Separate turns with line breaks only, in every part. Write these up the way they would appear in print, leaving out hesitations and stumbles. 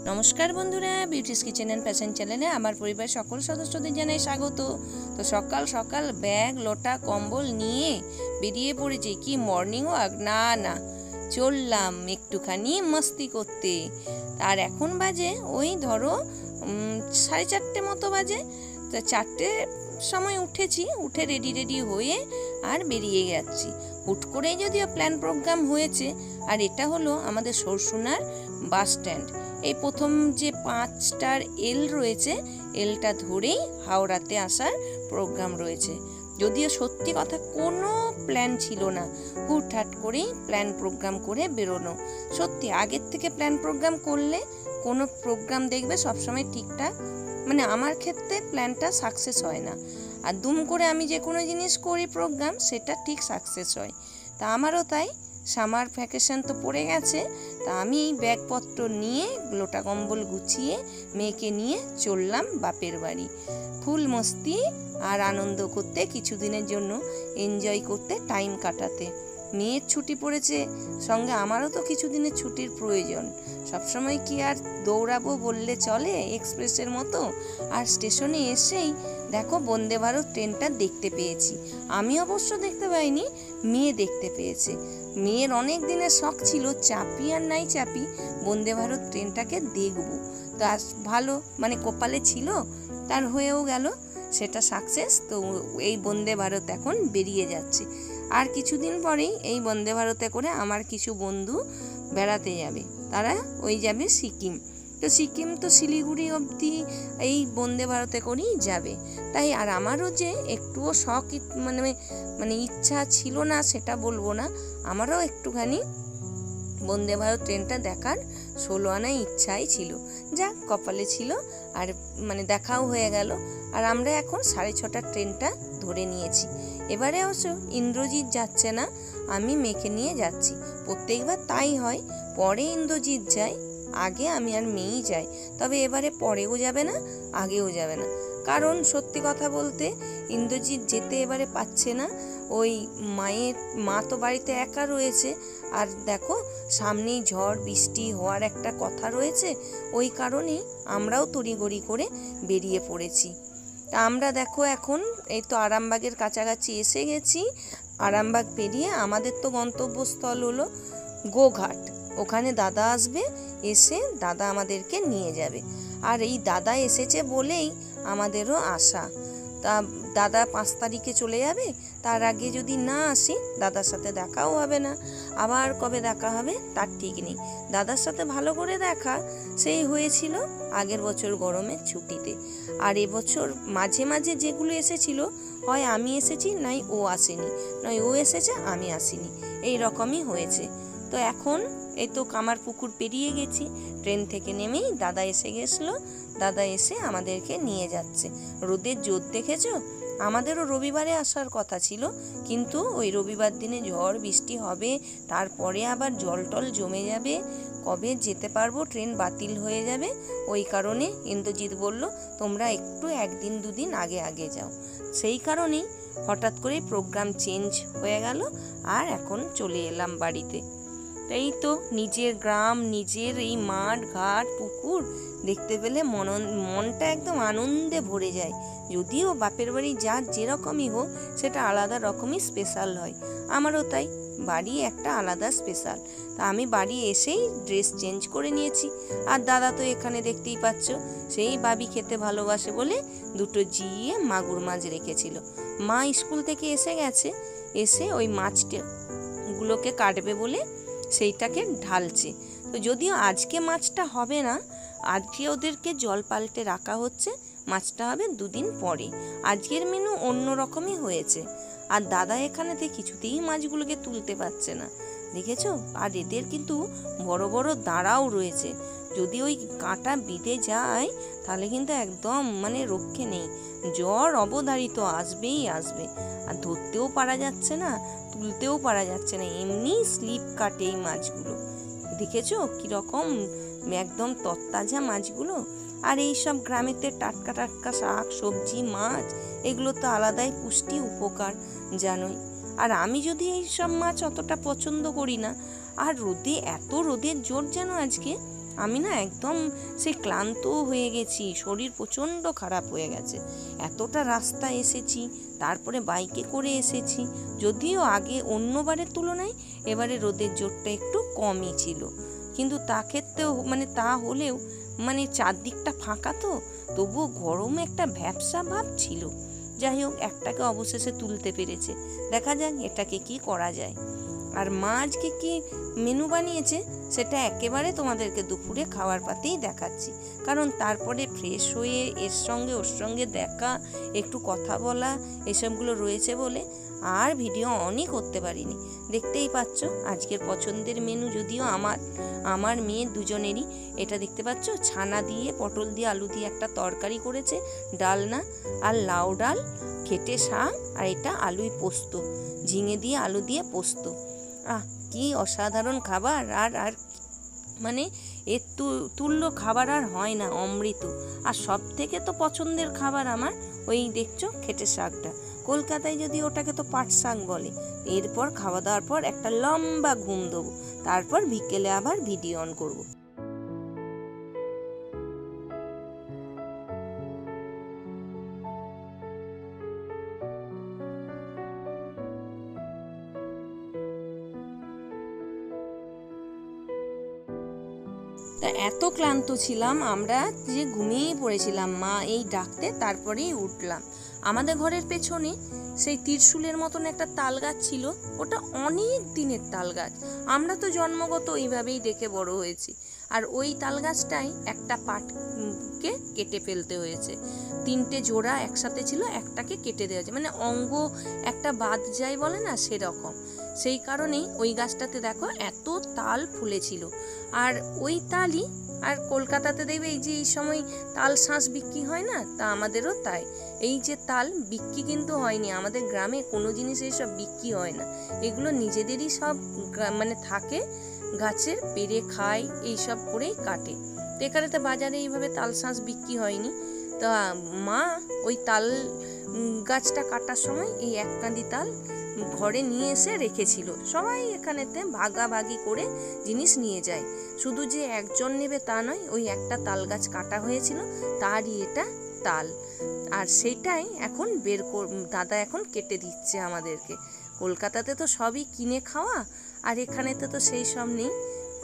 নমস্কার বন্ধুরা, beauties kitchen and fashion চ্যানেলে আমার পরিবারের সকল সদস্যদের জানাই স্বাগত। তো সকাল সকাল ব্যাগ লোটা কম্বল নিয়ে বেরিয়ে পড়েছি। কি মর্নিং ওয়াক? না, চললাম একটুখানি মস্তি করতে। আর এখন বাজে ওই ধরো 4:30 মতো বাজে। তো 4টের সময় উঠেছি, উঠে রেডি হয়ে আর বেরিয়ে যাচ্ছি। হুট করেই যদিও প্ল্যান প্রোগ্রাম হয়েছে। আর এটা হলো আমাদের সরসুনার বাস স্ট্যান্ড। এই প্রথম যে 5টার এল রয়েছে, এলটা ধরেই হাওড়াতে আসার প্রোগ্রাম রয়েছে। যদিও সত্যি কথা কোনো প্ল্যান ছিল না, হুটহাট করেই প্ল্যান প্রোগ্রাম করে বেরোনো। সত্যি আগের থেকে প্ল্যান প্রোগ্রাম করলে কোনো প্রোগ্রাম দেখবে সবসময় ঠিকঠাক, মানে আমার ক্ষেত্রে প্ল্যানটা সাকসেস হয় না। আর দুম করে আমি যে কোনো জিনিস করি প্রোগ্রাম, সেটা ঠিক সাকসেস হয়। তা আমারও তাই। সামার ভ্যাকেশন তো পড়ে গেছে, তা আমি এই ব্যাগপত্র নিয়ে লোটা কম্বল গুছিয়ে মেয়েকে নিয়ে চললাম বাপের বাড়ি। ফুল মস্তি আর আনন্দ করতে, কিছুদিনের জন্য এনজয় করতে, টাইম কাটাতে। মেয়ের ছুটি পড়েছে, সঙ্গে আমারও তো কিছুদিনের ছুটির প্রয়োজন। সবসময় কি আর দৌড়াবো বললে চলে এক্সপ্রেসের মতো? আর স্টেশনে এসেই দেখো বন্দে ভারত ট্রেনটা দেখতে পেয়েছি। আমি অবশ্য দেখতে পাইনি, মেয়ে দেখতে পেয়েছে। মেয়ের অনেক দিনের শখ ছিল, চাপি আর নাই চাপি বন্দে ভারত ট্রেনটাকে দেখবো। তো ভালো, মানে কপালে ছিল, তার হয়েও গেল, সেটা সাকসেস। তো এই বন্দে ভারত এখন বেরিয়ে যাচ্ছে। আর কিছুদিন পরেই এই বন্দে ভারতে করে আমার কিছু বন্ধু বেড়াতে যাবে। তারা ওই যাবে সিকিম। তো সিকিম তো শিলিগুড়ি অবধি এই বন্দে ভারতে করেই যাবে। তাই আর আমারও যে একটুও শখ মানে ইচ্ছা ছিল না সেটা বলবো না, আমারও একটুখানি বন্দে ভারত ট্রেনটা দেখার 16 আনায় ইচ্ছাই ছিল। যা কপালে ছিল, আর মানে দেখাও হয়ে গেল। আর আমরা এখন 6:30টার ট্রেনটা ধরে নিয়েছি। এবারে অবশ্য ইন্দ্রজিৎ যাচ্ছে না, আমি মেয়েকে নিয়ে যাচ্ছি। প্রত্যেকবার তাই হয়, পরে ইন্দ্রজিৎ যায়, আগে আমি আর মেয়েই যাই। তবে এবারে পরেও যাবে না, আগেও যাবে না। কারণ সত্যি কথা বলতে ইন্দ্রজিৎ যেতে এবারে পাচ্ছে না। ওই মা তো বাড়িতে একা রয়েছে। আর দেখো সামনেই ঝড় বৃষ্টি হওয়ার একটা কথা রয়েছে, ওই কারণেই আমরাও তড়িঘড়ি করে বেরিয়ে পড়েছি। তা আমরা দেখো এখন এই তো আরামবাগের কাছাকাছি এসে গেছি। আরামবাগ পেরিয়ে আমাদের তো গন্তব্যস্থল হলো গোঘাট। ওখানে দাদা আসবে, এসে দাদা আমাদেরকে নিয়ে যাবে। আর এই দাদা এসেছে বলেই আমাদেরও আশা। তা দাদা 5 তারিখে চলে যাবে, তার আগে যদি না আসি দাদার সাথে দেখাও হবে না। আবার কবে দেখা হবে তার ঠিক নেই। দাদার সাথে ভালো করে দেখা সেই হয়েছিল আগের বছর গরমের ছুটিতে। আর এবছর মাঝে মাঝে যেগুলো এসেছিল, হয় আমি এসেছি নাই ও আসেনি, নয় ও এসেছে আমি আসিনি, এই রকমই হয়েছে। তো এখন এই তো কামারপুকুর পেরিয়ে গেছি। ট্রেন থেকে নেমেই দাদা এসে গেছিলো। দাদা এসে আমাদেরকে নিয়ে যাচ্ছে। রোদের জোর দেখেছো? আমাদেরও রবিবারে আসার কথা ছিল, কিন্তু ওই রবিবার দিনে ঝড় বৃষ্টি হবে, তারপরে আবার জল টল জমে যাবে, কবে যেতে পারবো, ট্রেন বাতিল হয়ে যাবে। ওই কারণে ইন্দ্রজিৎ বলল তোমরা একটু 1 দিন 2 দিন আগে যাও। সেই কারণেই হঠাৎ করে প্রোগ্রাম চেঞ্জ হয়ে গেল, আর এখন চলে এলাম বাড়িতে। এই তো নিজের গ্রাম, নিজের এই মাঠ ঘাট পুকুর দেখতে পেলে মনটা একদম আনন্দে ভরে যায়। যদিও বাপের বাড়ি যার যেরকমই হোক, সেটা আলাদা রকমই স্পেশাল হয়। আমারও তাই, বাড়ি একটা আলাদা স্পেশাল। তা আমি বাড়ি এসেই ড্রেস চেঞ্জ করে নিয়েছি। আর দাদা তো এখানে দেখতেই পাচ্ছ, সেই বাবি খেতে ভালোবাসে বলে 2টো জিয়ে মাগুর মাছ রেখেছিল। মা স্কুল থেকে এসে গেছে, এসে ওই মাছগুলোকে কাটবে বলে সেইটাকে ঢালছে। তো যদিও আজকে মাছটা হবে না, আজকে ওদেরকে জল পাল্টে রাখা হচ্ছে, মাছটা হবে 2 দিন পরে। আজকের মেনু অন্য রকমই হয়েছে। আর দাদা এখানেতে কিছুতেই মাছগুলোকে তুলতে পারছে না, দেখেছো? আর এদের কিন্তু বড় বড় দাঁড়াও রয়েছে। যদি ওই কাঁটা বিঁধে যায় তাহলে কিন্তু একদম মানে রক্ষে নেই, জ্বর অবধারিত আসবেই আসবে। আর ধরতেও পারা যাচ্ছে না, তুলতেও পারা যাচ্ছে না, এমনি স্লিপ কাটে এই মাছগুলো। দেখেছো কিরকম একদম তরতাজা মাছগুলো। আর এই সব গ্রামেতে টাটকা টাটকা শাক সবজি মাছ, এগুলো তো আলাদাই পুষ্টি উপকার, জানোই। আর আমি যদি এই সব মাছ অতটা পছন্দ করি না, আর এত রোদের জোর যেন আজকে, আমি না একদম সেই ক্লান্ত হয়ে গেছি, শরীর প্রচণ্ড খারাপ হয়ে গেছে। এতটা রাস্তা এসেছি, তারপরে বাইকে করে এসেছি, যদিও আগে অন্যবারের তুলনায় এবারে রোদের জোরটা একটু কমই ছিল, কিন্তু তা ক্ষেত্রেও তা হলেও চারদিকটা ফাঁকা তো তবুও গরমে একটা ভ্যাপসা ভাব ছিল। যাই হোক, একটাকে অবশেষে তুলতে পেরেছে, দেখা যাক এটাকে কি করা যায়। আর মা আজকে কি মেনু বানিয়েছে সেটা একেবারে তোমাদেরকে দুপুরে খাওয়ার পাতেই দেখাচ্ছি, কারণ তারপরে ফ্রেশ হয়ে এর সঙ্গে ওর সঙ্গে দেখা, একটু কথা বলা, এসবগুলো রয়েছে বলে আর ভিডিও অনই করতে পারিনি। দেখতেই পাচ্ছ আজকের পছন্দের মেনু, যদিও আমার মেয়ে দুজনেরই। এটা দেখতে পাচ্ছ, ছানা দিয়ে পটল দিয়ে আলু দিয়ে একটা তরকারি করেছে, ডালনা আর লাউ ডাল, খেটে শাক, আর এটা আলুই পোস্ত, ঝিঙে দিয়ে আলু দিয়ে পোস্ত। কি অসাধারণ খাবার! আর এর তুল্য খাবার আর হয় না, অমৃত। আর সব থেকে তো পছন্দের খাবার আমার ওই দেখছো খেটে শাকটা, কলকাতায় যদি ওটাকে তো পাট শাক বলে। এরপর খাওয়া দাওয়ার পর একটা লম্বা ঘুম দেবো, তারপর বিকেলে আবার ভিডিও অন করবো। তা এত ক্লান্ত ছিলাম আমরা যে ঘুমিয়েই পড়েছিলাম, মা এই ডাকতে তারপরেই উঠলাম। আমাদের ঘরের পেছনে সেই ত্রিশূলের মতন একটা তাল গাছ ছিল, ওটা অনেক দিনের তাল গাছ। আমরা তো জন্মগত ওইভাবেই দেখে বড় হয়েছি। আর ওই তাল গাছটাই একটা পাটকে কেটে ফেলতে হয়েছে, 3টে জোড়া একসাথে ছিল, একটাকে কেটে দেওয়া হয়েছে, অঙ্গ একটা বাদ যায় বলে না, সেরকম। সেই কারণেই ওই গাছটাতে দেখো এত তাল ফুলেছিল। আর ওই তালই, আর কলকাতাতে দেখবে এই যে এই সময় তাল শাঁস বিক্রি হয় না, তা আমাদেরও তাই। এই যে তাল বিক্রি কিন্তু হয়নি, আমাদের গ্রামে কোনো জিনিস এইসব বিক্রি হয় না, এগুলো নিজেদেরই সব থাকে, গাছের পেরে খায়, এইসব করেই কাটে। তো এখানেতে বাজারে এইভাবে তাল শাঁস বিক্রি হয়নি। তা মা ওই তাল গাছটা কাটার সময় এই এক কাঁদি তাল ঘরে নিয়ে এসে রেখেছিল। সবাই এখানেতে ভাগাভাগি করে জিনিস নিয়ে যায়, শুধু যে একজন নেবে তা নয়। ওই একটা তাল গাছ কাটা হয়েছিল, তারই এটা তাল। আর সেটাই এখন দাদা এখন কেটে দিচ্ছে আমাদেরকে। কলকাতাতে তো সবই কিনে খাওয়া, আর এখানেতে তো সেই সব নেই।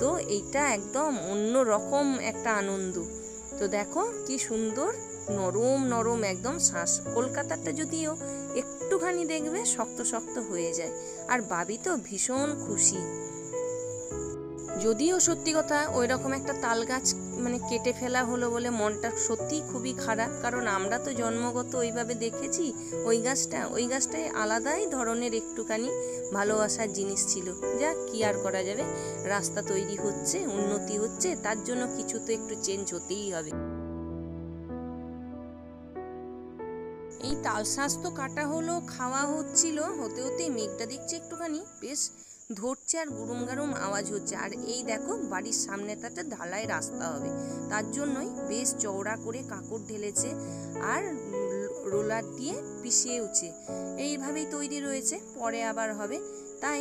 তো এইটা একদম অন্য রকম একটা আনন্দ। তো দেখো কি সুন্দর নরম নরম একদম শাঁস। কলকাতারটা যদিও একটুখানি দেখবে শক্ত শক্ত হয়ে যায়। আর বাবি তো ভীষণ খুশি, যদিও সত্যি কথা ওই রকম একটা তাল গাছ কেটে ফেলা হলো বলে মনটা সত্যিই খুবই খারাপ, কারণ আমরা তো জন্মগত ওইভাবে দেখেছি ওই গাছটায় আলাদাই ধরনের একটুখানি ভালোবাসার জিনিস ছিল। যা কি আর করা যাবে, রাস্তা তৈরি হচ্ছে, উন্নতি হচ্ছে, তার জন্য কিছু তো একটু চেঞ্জ হতেই হবে। এই তাল শাঁস তো কাটা হলো, খাওয়া হচ্ছিল, হতে হতেই মেঘটা দেখছি একটুখানি বেশ ধরছে আর গুরুম গারুম আওয়াজ হচ্ছে। আর এই দেখো বাড়ির সামনেটাতে ঢালাই রাস্তা হবে, তার জন্যই বেশ চওড়া করে কাকড় ঢেলেছে আর রোলার দিয়ে পিষিয়েওছে, এইভাবেই তৈরি রয়েছে, পরে আবার হবে। তাই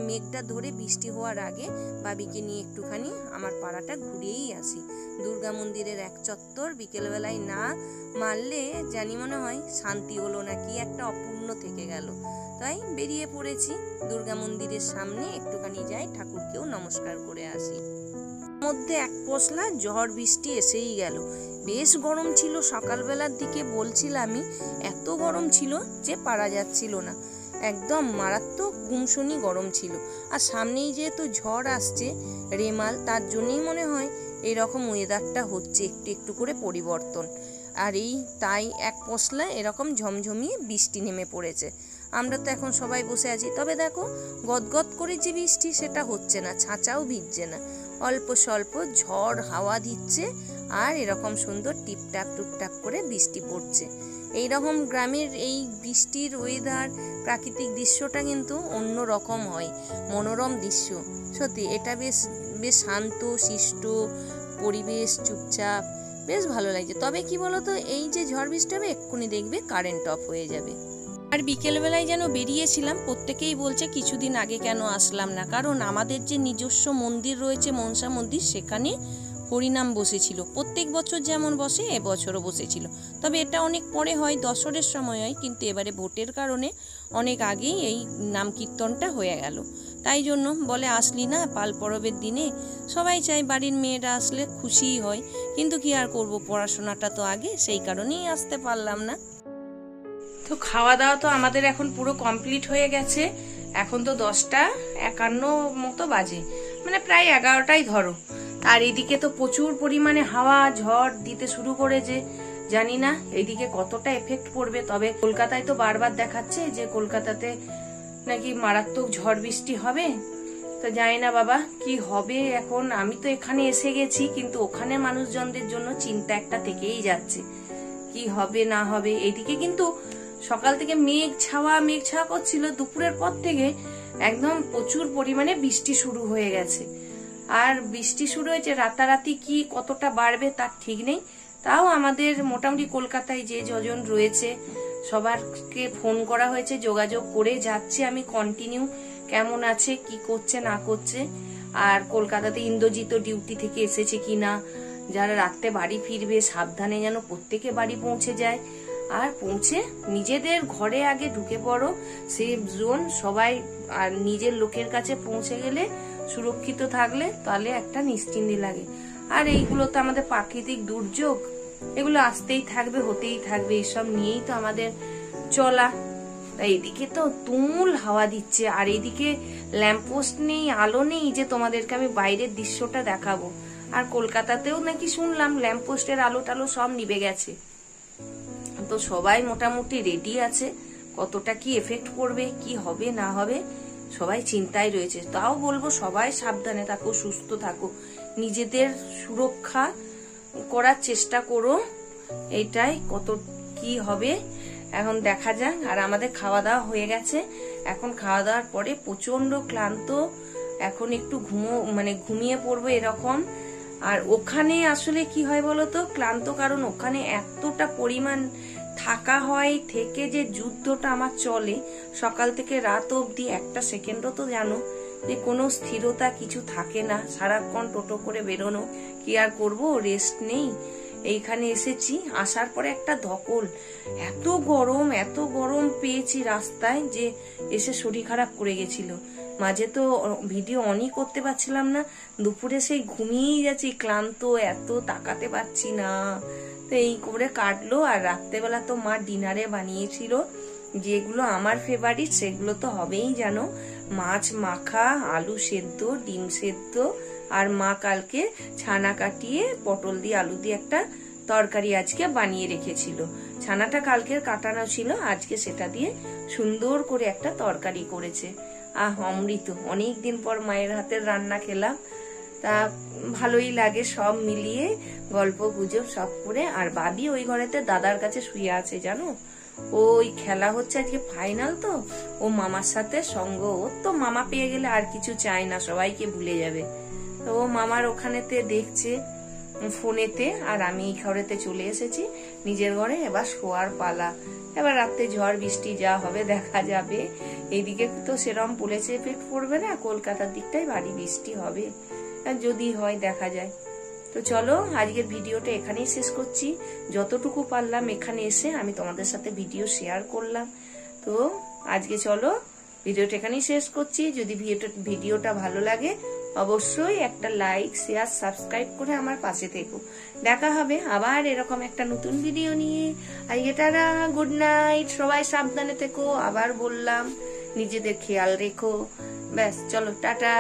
মেঘটা ধরে বৃষ্টি হওয়ার আগে বাবিকে নিয়ে একটুখানি আমার পাড়াটা ঘুরেই আসি। দুর্গা মন্দিরের এক চত্বর বিকেলবেলায় না মারলে জানি মনে হয় শান্তি হলো না, কি একটা অপূর্ণ থেকে গেল। তাই বেরিয়ে পড়েছি দুর্গা মন্দিরের সামনে, একটুখানি যাই, ঠাকুরকেও নমস্কার করে আসি। মধ্যে এক পশলা ঝড় বৃষ্টি এসেই গেল। বেশ গরম ছিল, সকালবেলার দিকে বলছিলামই এত গরম ছিল যে পারা যাচ্ছিল না, একদম মারাত্মক গুমসুনি গরম ছিল। আর সামনেই যেহেতু ঝড় আসছে রেমাল, তার জন্যই মনে হয় এরকম ওয়েদারটা হচ্ছে, একটু একটু করে পরিবর্তন। আর তাই এক পশলা এরকম ঝমঝমিয়ে বৃষ্টি নেমে পড়েছে। আমরা তো এখন সবাই বসে আছি, তবে দেখো গদগদ করে যে বৃষ্টি সেটা হচ্ছে না, ছাঁচাও ভিজছে না, অল্প স্বল্প ঝড় হাওয়া দিচ্ছে আর এরকম সুন্দর টিপটাপ টুপটাপ করে বৃষ্টি পড়ছে। এইরকম গ্রামের এই বৃষ্টির ওয়েদার, প্রাকৃতিক দৃশ্যটা কিন্তু অন্য রকম হয়, মনোরম দৃশ্য। সত্যি এটা বেশ বেশ শান্ত শিষ্ট পরিবেশ, চুপচাপ, বেশ ভালো লাগছে। তবে কি বলতো, এই যে ঝড় বৃষ্টি হবে এক্ষুনি দেখবে কারেন্ট অফ হয়ে যাবে। আর বিকেলবেলায় যেন বেরিয়েছিলাম, প্রত্যেকেই বলছে কিছুদিন আগে কেন আসলাম না, কারণ আমাদের যে নিজস্ব মন্দির রয়েছে মনসা মন্দির, সেখানে হরিনাম বসেছিল। প্রত্যেক বছর যেমন বসে এবছরও বসেছিল, তবে এটা অনেক পরে হয়, দশরের সময় হয়, কিন্তু এবারে ভোটের কারণে অনেক আগেই এই নাম কীর্তনটা হয়ে গেল। তাই জন্য বলে আসলি না পাল পরবের দিনে, সবাই চায় বাড়ির মেয়েরা আসলে খুশিই হয়, কিন্তু কি আর করব, পড়াশোনাটা তো আগে, সেই কারণেই আসতে পারলাম না। তো খাওয়া দাওয়া তো আমাদের এখন পুরো কমপ্লিট হয়ে গেছে। এখন তো 10:51 মতো বাজে, মানে প্রায় 11টাই ধরো। আর এদিকে তো প্রচুর পরিমাণে হাওয়া ঝড় দিতে শুরু করেছে, জানি না এইদিকে কতটা এফেক্ট পড়বে। তবে কলকাতায় তো বারবার দেখাচ্ছে যে কলকাতাতে নাকি মারাত্মক ঝড় বৃষ্টি হবে। তো জানি না বাবা কি হবে এখন। আমি তো এখানে এসে গেছি, কিন্তু ওখানে মানুষজনদের জন্য চিন্তা একটা থেকেই যাচ্ছে, কি হবে না হবে। এদিকে কিন্তু সকাল থেকে মেঘ ছাওয়া করছিল, দুপুরের পর থেকে একদম প্রচুর পরিমাণে বৃষ্টি শুরু হয়ে গেছে। আর বৃষ্টি শুরু হয়েছে, রাতারাতি কি কতটা বাড়বে তার ঠিক নেই। তাও আমাদের মোটামুটি কলকাতায় যে যজন রয়েছে সবারকে ফোন করা হয়েছে, যোগাযোগ করে যাচ্ছে আমি কন্টিনিউ, কেমন আছে কি করছে না করছে। আর কলকাতাতে ইন্দ্রজিৎ ডিউটি থেকে এসেছে কিনা, যারা রাত্রে বাড়ি ফিরবে সাবধানে যেন প্রত্যেকে বাড়ি পৌঁছে যায়। আর পৌঁছে নিজেদের ঘরে আগে ঢুকে পড়ো, সেফ জোন সবাই, আর নিজের লোকের কাছে পৌঁছে গেলে সুরক্ষিত থাকলে তাহলে একটা নিশ্চিন্তি লাগে। আর এইগুলো তো আমাদের প্রাকৃতিক দুর্যোগ, এগুলো আসতেই থাকবে, হতেই থাকবে, এসব নিয়েই তো আমাদের চলা। তাই এদিকে তো তুমুল হাওয়া দিচ্ছে, আর এইদিকে ল্যাম্পপোস্ট নেই, আলো নেই যে তোমাদেরকে আমি বাইরের দৃশ্যটা দেখাবো। আর কলকাতাতেও নাকি শুনলাম ল্যাম্পপোস্টের আলো টালো সব নিভে গেছে। তো সবাই মোটামুটি রেডি আছে, কতটা কি এফেক্ট পড়বে, কি হবে না হবে সবাই চিন্তায় রয়েছে। তাও বলবো সবাই সাবধানে থাকো, সুস্থ থাকো, নিজেদের সুরক্ষা করার চেষ্টা করো। এইটাই, কত কি হবে এখন দেখা যাক। আর আমাদের খাওয়া দাওয়া হয়ে গেছে, এখন খাওয়া দাওয়ার পরে প্রচন্ড ক্লান্ত, এখন একটু ঘুমিয়ে পড়বো এরকম। আর ওখানে আসলে কি হয় বলতো ক্লান্ত, কারণ ওখানে এতটা পরিমাণ থাকা হয়, থেকে যে যুদ্ধটা আমার চলে সকাল থেকে রাত অবধি, একটা সেকেন্ডও তো জানো যে কোনো স্থিরতা কিছু থাকে না, সারাক্ষণ টোটো করে বেরোনো, কি আর করবো, রেস্ট নেই। এইখানে এসেছি, আসার পরে একটা ধকল, এত গরম পেয়েছি রাস্তায় যে এসে শরীর খারাপ করে গেছিল। মাঝে তো ভিডিও অনই করতে পারছিলাম না, দুপুরে সেই ঘুমিয়েই যাচ্ছি, ক্লান্ত, এত তাকাতে পারছি না। তো এই করে কাটলো। আর রাত্রেবেলা তো মা ডিনারে বানিয়েছিল যেগুলো আমার ফেভারিট, সেগুলো তো হবেই জানো, মাছ মাখা, আলু সেদ্ধ, ডিম সেদ্ধ, আর মা কালকে ছানা কাটিয়ে পটল দিয়ে আলু দিয়ে একটা তরকারি আজকে বানিয়ে রেখেছিল। ছানাটা কালকের কাটানো ছিল, আজকে সেটা দিয়ে সুন্দর করে একটা তরকারি করেছে। অমৃত, অনেকদিন পর মায়ের হাতের রান্না খেলাম, তা ভালোই লাগে সব মিলিয়ে, গল্প গুজব সব করে। আর বাবি ওই ঘরেতে দাদার কাছে শুয়ে আছে জানো, ওই খেলা হচ্ছে আজকে ফাইনাল, তো ও মামার সাথে সঙ্গ, ওর তো মামা পেয়ে গেলে আর কিছু চায় না, সবাইকে ভুলে যাবে। তো ও মামার ওখানেতে দেখছে ফোনেতে, আর আমি এই ঘরেতে চলে এসেছি নিজের ঘরে। এবার শোয়ার পালা, এবার রাত্রে ঝড় বৃষ্টি যা হবে দেখা যাবে। এইদিকে তো সেরকম বলেছে এফেক্ট পড়বে না, কলকাতার দিকটাই ভারী বৃষ্টি হবে, যদি হয় দেখা যায়। তো চলো আজকের ভিডিওটা এখানেই শেষ করছি, যতটুকু পারলাম এখানে এসে আমি তোমাদের সাথে ভিডিও শেয়ার করলাম। তো আজকে চলো ভিডিওটা এখানেই শেষ করছি। যদি ভিডিওটা ভালো লাগে অবশ্যই একটা লাইক শেয়ার সাবস্ক্রাইব করে আমার পাশে থেকো। দেখা হবে আবার এরকম একটা নতুন ভিডিও নিয়ে। আজকে টাটা, গুড নাইট, সবাই সাবধানে থেকো, আবার বললাম নিজেদের খেয়াল রেখো। ব্যাস চলো টাটা।